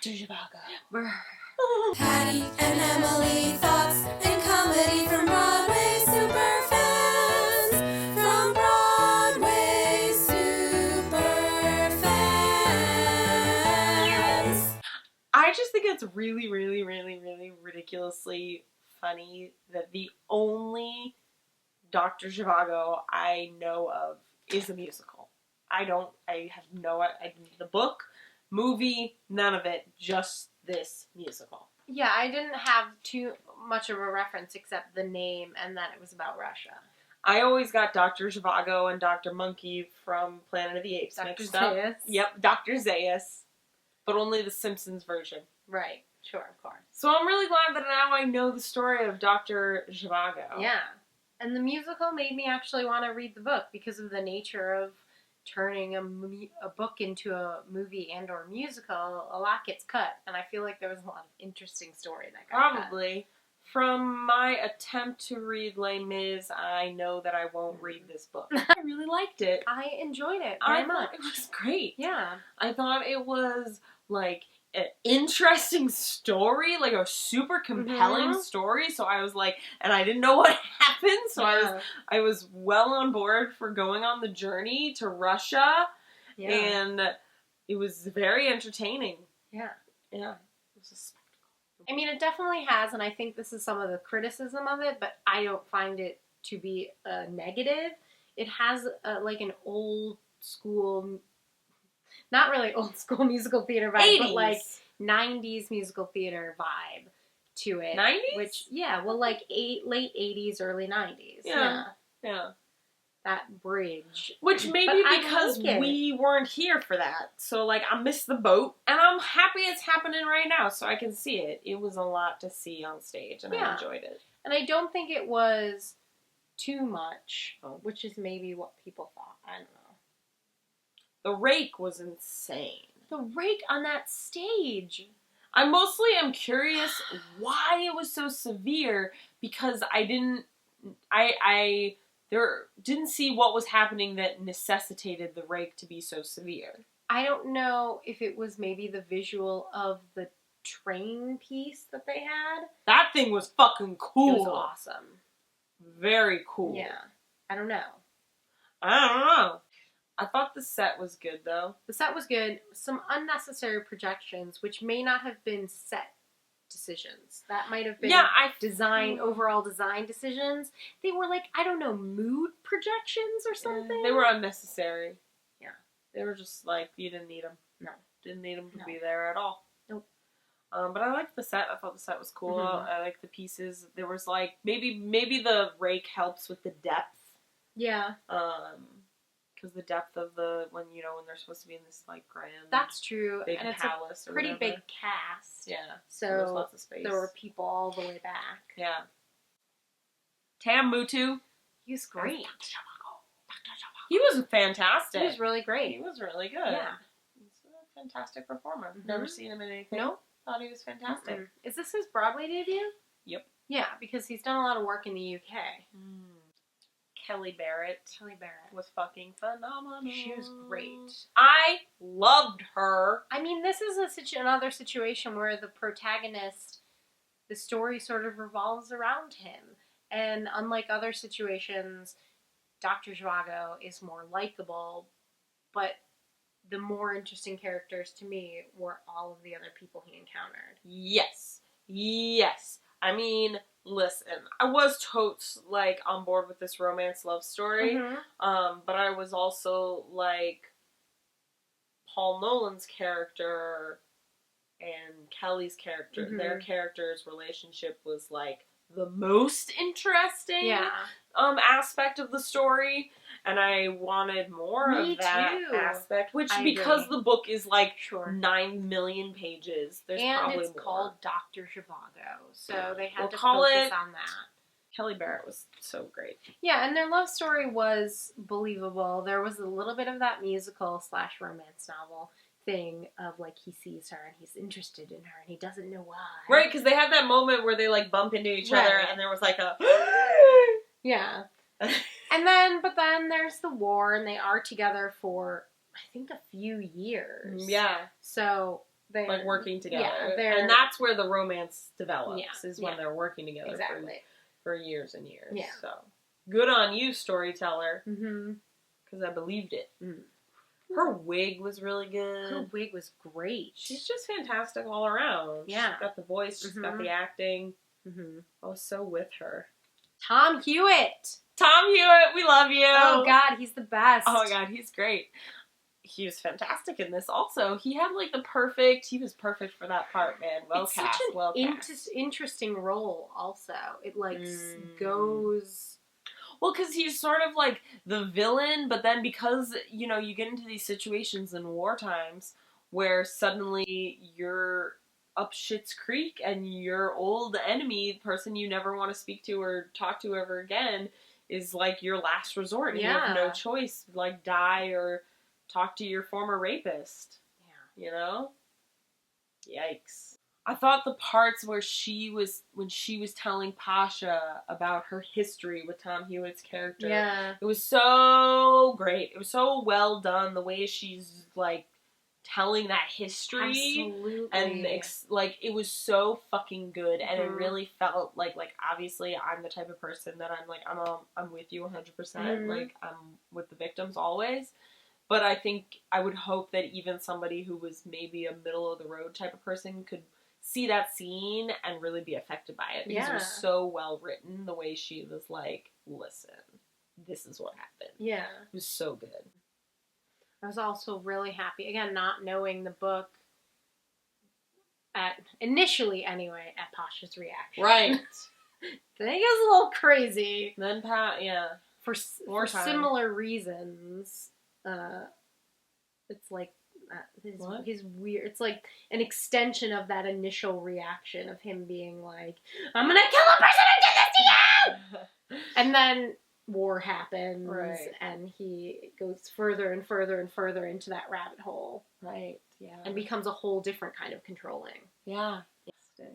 Dr. Zhivago. Patty and Emily, thoughts and comedy from Broadway super fans. From Broadway super fans. I just think it's really, really, really, really ridiculously funny that the only Dr. Zhivago I know of is a musical. I have no, the book, movie, none of it, just this musical. Yeah, I didn't have too much of a reference except the name and that it was about Russia. I always got Dr. Zhivago and Dr. Monkey from Planet of the Apes mixed up. Zaius. Yep, Dr. Zaius. But only the Simpsons version. Right, sure, of course. So I'm really glad that now I know the story of Dr. Zhivago. Yeah. And the musical made me actually want to read the book because of the nature of turning a book into a movie and or musical. A lot gets cut, and I feel like there was a lot of interesting story that got Probably. From my attempt to read Les Mis, I know that I won't read this book. I really liked it. I enjoyed it I very much. thought it was great. Yeah. I thought it was, like, an interesting story, like a super compelling story, so I was like, and I didn't know what happened, so I was well on board for going on the journey to Russia, and it was very entertaining. Yeah. Yeah. It was a spectacle. I mean, it definitely has, and I think this is some of the criticism of it, but I don't find it to be a negative. It has, like, an old school... Not really old school musical theater vibe, 80s. but like 90s musical theater vibe to it. 90s? Which, yeah, well, like late 80s, early 90s. Yeah. That bridge. Which maybe because we weren't here for that. So, like, I missed the boat, and I'm happy it's happening right now, so I can see it. It was a lot to see on stage, and I enjoyed it. And I don't think it was too much, which is maybe what people thought. I don't know. The rake was insane. The rake on that stage. I mostly am curious why it was so severe, because I didn't see what was happening that necessitated the rake to be so severe. I don't know if it was maybe the visual of the train piece that they had. That thing was fucking cool. It was awesome. Very cool. Yeah. I don't know. I thought the set was good, though. The set was good. Some unnecessary projections, which may not have been set decisions. That might have been overall design decisions. They were like, I don't know, mood projections or something? They were unnecessary. Yeah. They were just like, you didn't need them. No. Didn't need them to be there at all. Nope. But I liked the set. I thought the set was cool. I liked the pieces. There was like, maybe the rake helps with the depth. Yeah. Because the depth of when they're supposed to be in this, like, grand... That's true. Big and it's palace a pretty big cast. Yeah. So there's lots of space. There were people all the way back. Yeah. Mutu. He was great. Dr. Zhivago. He was fantastic. He was really great. He was really good. Yeah. He's a fantastic performer. Never seen him in anything. Nope. Thought he was fantastic. Is this his Broadway debut? Yep. Yeah, because he's done a lot of work in the UK. Kelli Barrett was fucking phenomenal. She was great. I loved her. I mean, this is another situation where the protagonist, the story sort of revolves around him. And unlike other situations, Dr. Zhivago is more likable, but the more interesting characters to me were all of the other people he encountered. Yes. I mean... Listen, I was totes, like, on board with this romance love story, but I was also, like, Paul Nolan's character and Kelly's character, their characters' relationship was, like, the most interesting aspect of the story, and I wanted more of that aspect, which, because the book is, like, 9 million pages, there's probably more. And it's called Dr. Zhivago, so they had to focus on that. Kelli Barrett was so great. Yeah, and their love story was believable. There was a little bit of that musical/romance novel thing of, like, he sees her and he's interested in her and he doesn't know why. Right, because they had that moment where they, like, bump into each other and there was, like, a... Yeah. But then there's the war, and they are together for, I think, a few years. Yeah. So they're like working together. Yeah, and that's where the romance develops, Yeah, is when yeah. they're working together Exactly. for years and years. Yeah. So, good on you, storyteller, Mm-hmm. because I believed it. Mm. Her wig was really good. Her wig was great. She's just fantastic all around. Yeah. She's got the voice, she's got Mhm. the acting. Mm-hmm. I was so with her. Tom Hewitt! Tom Hewitt, we love you! Oh god, he's the best. Oh my god, he's great. He was fantastic in this also. He had like he was perfect for that part, man. Well It's cast, such an well cast. interesting role also. It like goes... Well, because he's sort of like the villain, but then because, you know, you get into these situations in war times where suddenly you're up shit's creek and your old enemy, the person you never want to speak to or talk to ever again, is like your last resort. You have no choice, like die or talk to your former rapist. Yeah. You know? Yikes. I thought the parts where when she was telling Pasha about her history with Tom Hewitt's character, it was so great. It was so well done, the way she's, like, telling that history. Absolutely. And, like, it was so fucking good, and it really felt like, obviously, I'm the type of person that I'm, like, I'm with you 100%, like, I'm with the victims always. But I think, I would hope that even somebody who was maybe a middle-of-the-road type of person could see that scene and really be affected by it, because it was so well written, the way she was like, listen, this is what happened. Yeah. It was so good. I was also really happy, again, not knowing the book, initially anyway, at Pasha's reaction. Right. I think it was a little crazy. Then for similar reasons, it's like, his weird, it's like an extension of that initial reaction of him being like, I'm gonna kill a person who did this to you! And then war happens, and he goes further and further and further into that rabbit hole. Right, yeah. And becomes a whole different kind of controlling. Yeah.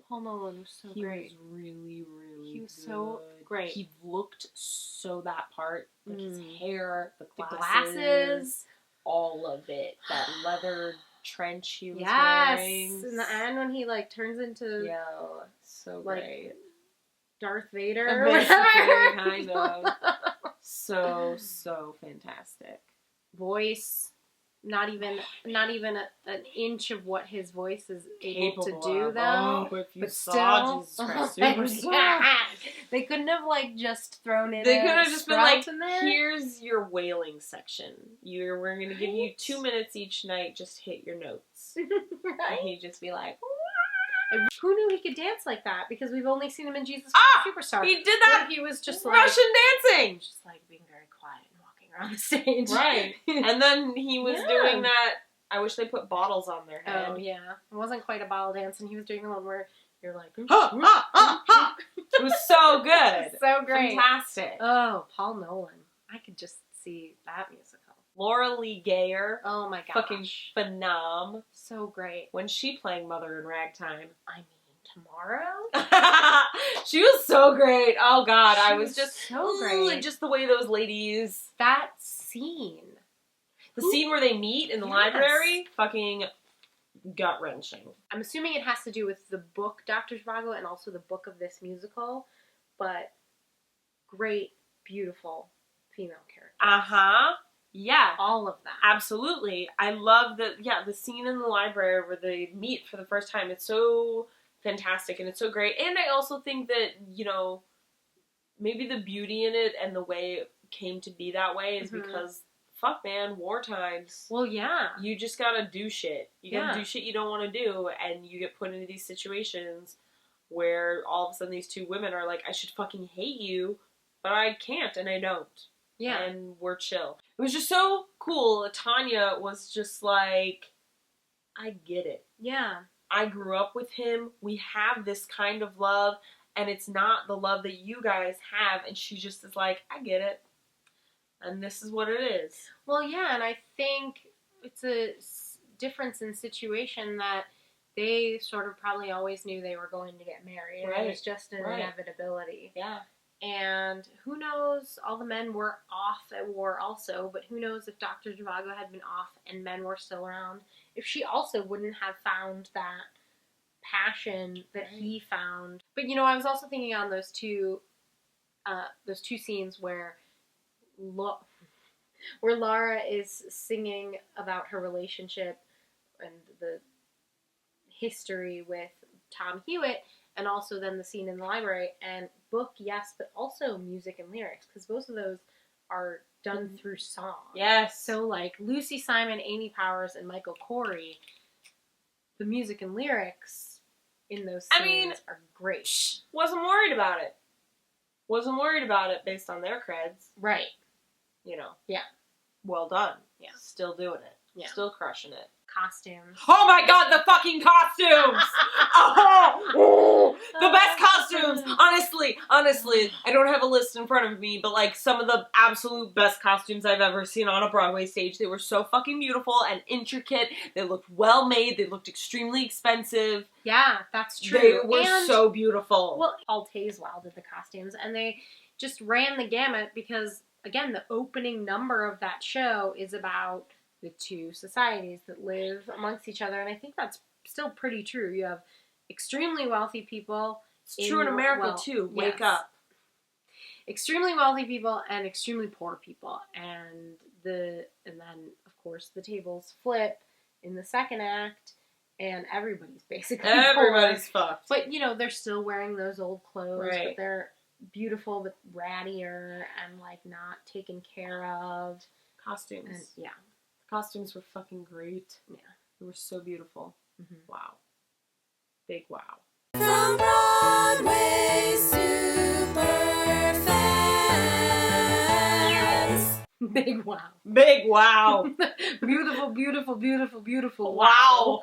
Paul Nolan was so great. He was really, really He was so great. He looked so that part. Like his hair, the glasses. glasses. All of it. That leather trench he was wearing. Yes! In the end when he, like, turns into... Yeah, so like, great. Darth Vader or whatever. Kind of. So fantastic. Voice. Not even an inch of what his voice is able to do, though. Oh, but if you saw Jesus Christ, they couldn't have, like, just thrown in. They could have just been like, in there. Here's your wailing section. We're going to give you 2 minutes each night. Just hit your notes. Right? And he'd just be like, who knew he could dance like that? Because we've only seen him in Jesus Christ Superstar. He did that. He was just Russian dancing. Just like being very quiet and walking around the stage. Right. And then he was doing that. I wish they put bottles on their head. Oh yeah, it wasn't quite a bottle dance, and he was doing the one where you're like, ha, ha, ha, ha. It was so good. So great. Fantastic. Oh, Paul Nolan. I could just see that musical. Laura Lee Gayer. Oh my gosh. Fucking phenom. So great. When's she playing Mother in Ragtime? I mean, tomorrow? She was so great. Oh god, I was just so great. Just the way those ladies. That scene. The scene where they meet in the library, fucking gut-wrenching. I'm assuming it has to do with the book Dr. Zhivago and also the book of this musical, but great, beautiful female characters. Uh-huh. Yeah. All of that. Absolutely. I love the scene in the library where they meet for the first time. It's so fantastic and it's so great. And I also think that, you know, maybe the beauty in it and the way it came to be that way is because fuck, man, war times. Well, yeah. You just gotta do shit. You gotta do shit you don't want to do, and you get put into these situations where all of a sudden these two women are like, I should fucking hate you, but I can't, and I don't. Yeah. And we're chill. It was just so cool. Tanya was just like, I get it. Yeah. I grew up with him. We have this kind of love, and it's not the love that you guys have, and she just is like, I get it. And this is what it is. Well, yeah, and I think it's a difference in situation that they sort of probably always knew they were going to get married. Right. It was just an inevitability. Yeah. And who knows, all the men were off at war also, but who knows if Dr. Zhivago had been off and men were still around, if she also wouldn't have found that passion that he found. But I was also thinking on those two scenes where Laura is singing about her relationship and the history with Tom Hewitt, and also then the scene in the library, and book, yes, but also music and lyrics, because both of those are done through song. Yes. So, like, Lucy Simon, Amy Powers, and Michael Corey, the music and lyrics in those scenes are great. Wasn't worried about it. Wasn't worried about it based on their creds. Right. Yeah. Well done. Yeah. Still doing it. Yeah. Still crushing it. Costumes. Oh my god, the fucking costumes! The best costumes! Honestly, I don't have a list in front of me, but like some of the absolute best costumes I've ever seen on a Broadway stage. They were so fucking beautiful and intricate. They looked well made. They looked extremely expensive. Yeah, that's true. They were so beautiful. Well, Paul Tazewell did the costumes, and they just ran the gamut because, again, the opening number of that show is about the two societies that live amongst each other, and I think that's still pretty true. You have extremely wealthy people. It's true in America, too. Wake up. Extremely wealthy people and extremely poor people. And then, of course, the tables flip in the second act, and everybody's basically Everybody's poor. fucked. But, they're still wearing those old clothes, right. But they're beautiful but rattier and, like, not taken care of. Costumes. And, yeah. Costumes were fucking great. Yeah. They were so beautiful. Mm-hmm. Wow. Big wow. From Broadway Superfans. Big wow. Big wow. Beautiful, beautiful, beautiful, beautiful. Wow.